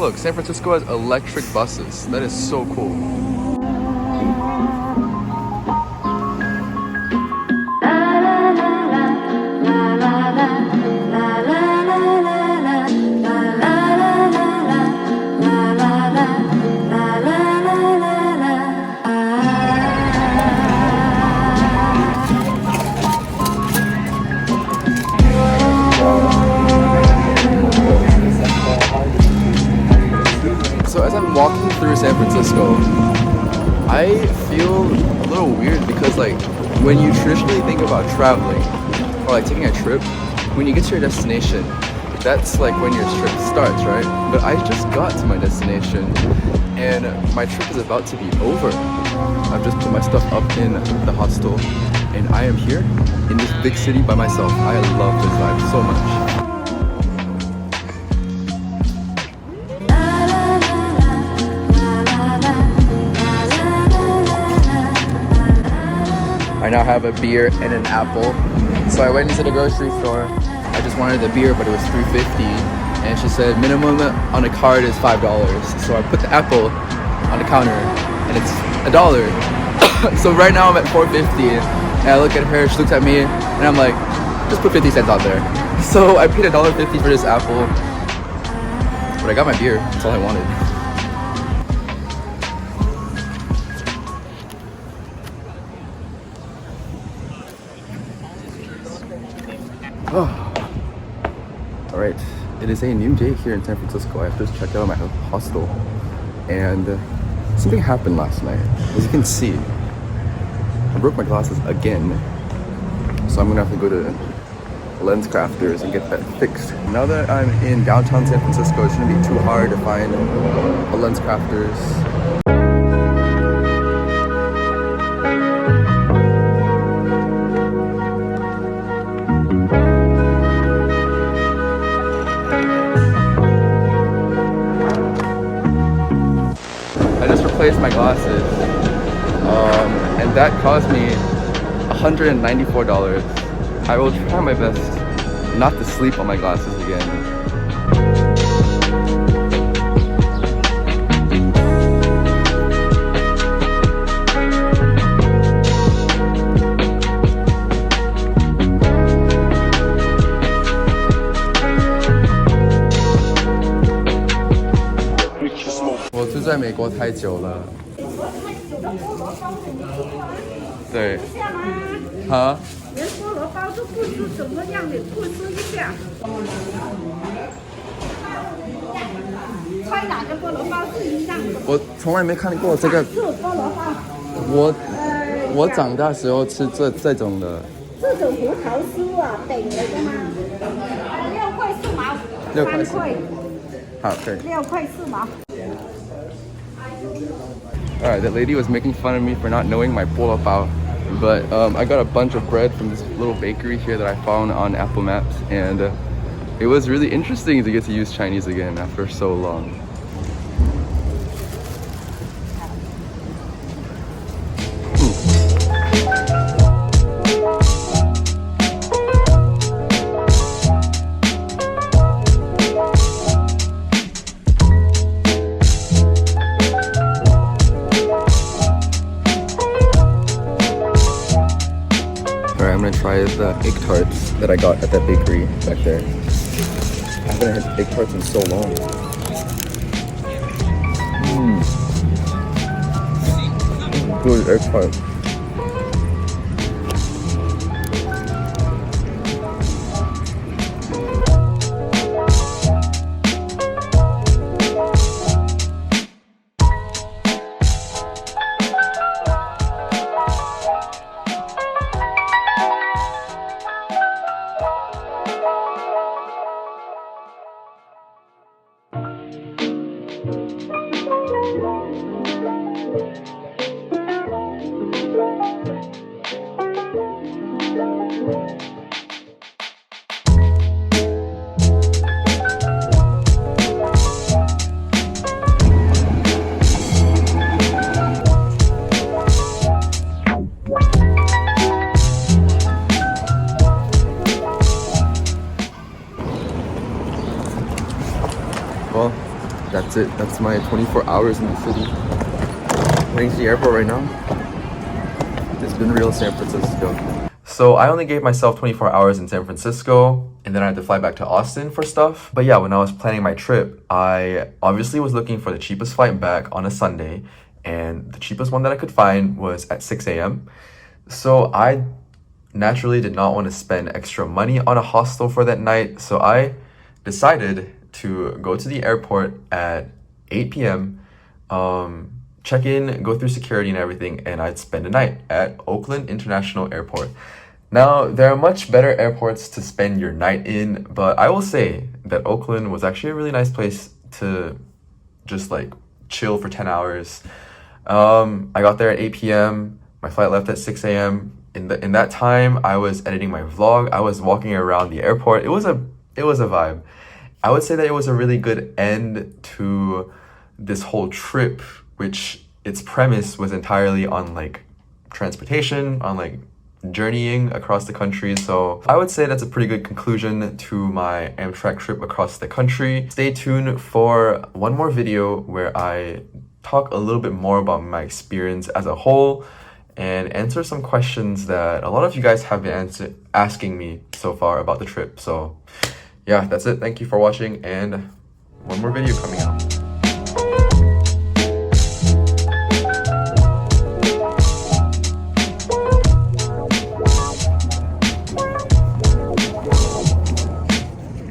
Look, San Francisco has electric buses. That is so cool. So as I'm walking through San Francisco, I feel a little weird because like when you traditionally think about traveling or like taking a trip, when you get to your destination, that's like when your trip starts, right? But I just got to my destination and my trip is about to be over. I've just put my stuff up in the hostel and I am here in this big city by myself. I love this vibe so much. I now have a beer and an apple. So I went into the grocery store. I just wanted the beer, but it was $3.50. And she said minimum on a card is $5. So I put the apple on the counter and it's $1. So right now I'm at $4.50. And I look at her, she looks at me, and I'm like, just put 50 cents out there. So I paid $1.50 for this apple. But I got my beer, that's all I wanted. Oh. Alright, it is a new day here in San Francisco. I've just checked out my hostel and something happened last night. As you can see, I broke my glasses again. So I'm gonna have to go to Lens Crafters and get that fixed. Now that I'm in downtown San Francisco, it shouldn't be too hard to find a Lens Crafters. Replaced my glasses and that cost me $194. I will try my best not to sleep on my glasses again.我住在美国太久了。对。啊？连菠萝包都不吃，怎么样？你不吃一下。穿哪个菠萝包是一样的？我从来没看过这个。是菠萝包。我长大时候吃这种的。这种胡桃酥啊，顶来的吗？6块4毛。6块3块。好，可以。6块4毛。Alright, the lady was making fun of me for not knowing my pull pao, but I got a bunch of bread from this little bakery here that I found on Apple Maps, and it was really interesting to get to use Chinese again after so long. I'm gonna try the egg tarts that I got at that bakery back there. I haven't had egg tarts in so long. Good egg tart. That's it. That's my 24 hours in the city. Heading to the airport right now. It's been real San Francisco. So I only gave myself 24 hours in San Francisco, and then I had to fly back to Austin for stuff. But yeah, when I was planning my trip, I obviously was looking for the cheapest flight back on a Sunday, and the cheapest one that I could find was at 6 a.m. So I naturally did not want to spend extra money on a hostel for that night, so I decided to go to the airport at 8 p.m., check in, go through security and everything, and I'd spend a night at Oakland International Airport. Now, there are much better airports to spend your night in, but I will say that Oakland was actually a really nice place to just like chill for 10 hours. I got there at 8 p.m., my flight left at 6 a.m. In that time, I was editing my vlog, I was walking around the airport. It was a vibe. I would say that it was a really good end to this whole trip, which its premise was entirely on like transportation, on like journeying across the country. So I would say that's a pretty good conclusion to my Amtrak trip across the country. Stay tuned for one more video where I talk a little bit more about my experience as a whole and answer some questions that a lot of you guys have been asking me so far about the trip. So yeah, that's it. Thank you for watching, and one more video coming out.